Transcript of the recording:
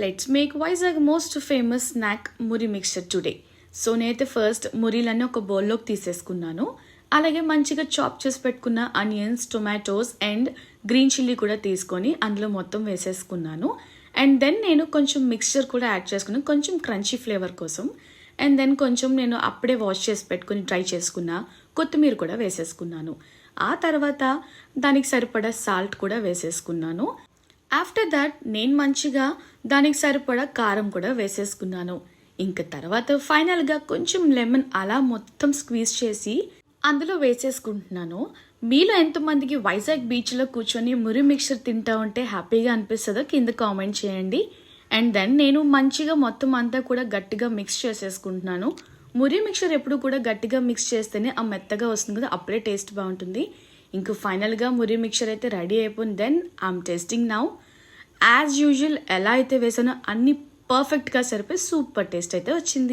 Let's make Vizag most famous snack Marri mixture today. So నేనైతే first మురీలన్నీ ఒక బౌల్లోకి తీసేసుకున్నాను. అలాగే మంచిగా చాప్ చేసి పెట్టుకున్న onions, tomatoes and green chilli కూడా తీసుకొని అందులో మొత్తం వేసేసుకున్నాను. అండ్ దెన్ నేను కొంచెం మిక్స్చర్ కూడా యాడ్ చేసుకున్నాను, కొంచెం క్రంచీ ఫ్లేవర్ కోసం. అండ్ దెన్ కొంచెం నేను అప్పుడే వాష్ చేసి పెట్టుకుని డ్రై చేసుకున్న కొత్తిమీర కూడా వేసేసుకున్నాను. ఆ తర్వాత దానికి సరిపడా సాల్ట్ కూడా వేసేసుకున్నాను. ఆఫ్టర్ దాట్ నేను మంచిగా దానికి సరిపడా కారం కూడా వేసేసుకున్నాను. ఇంకా తర్వాత ఫైనల్గా కొంచెం లెమన్ అలా మొత్తం స్క్వీజ్ చేసి అందులో వేసేసుకుంటున్నాను. మీలో ఎంతమందికి వైజాగ్ బీచ్లో కూర్చొని మురి మిక్చర్ తింటా ఉంటే హ్యాపీగా అనిపిస్తుందో కింద కామెంట్ చేయండి. అండ్ దెన్ నేను మంచిగా మొత్తం అంతా కూడా గట్టిగా మిక్స్ చేసేసుకుంటున్నాను. మురి మిక్చర్ ఎప్పుడు కూడా గట్టిగా మిక్స్ చేస్తేనే ఆ మెత్తగా వస్తుంది కదా, అప్పుడే టేస్ట్ బాగుంటుంది. ఇంకా ఫైనల్గా మురి మిక్చర్ అయితే రెడీ అయిపోయింది. Then I'm tasting now. As usual ఎలా అయితే వేసానో అన్ని పర్ఫెక్ట్గా సరిపోయి సూపర్ టేస్ట్ అయితే వచ్చింది.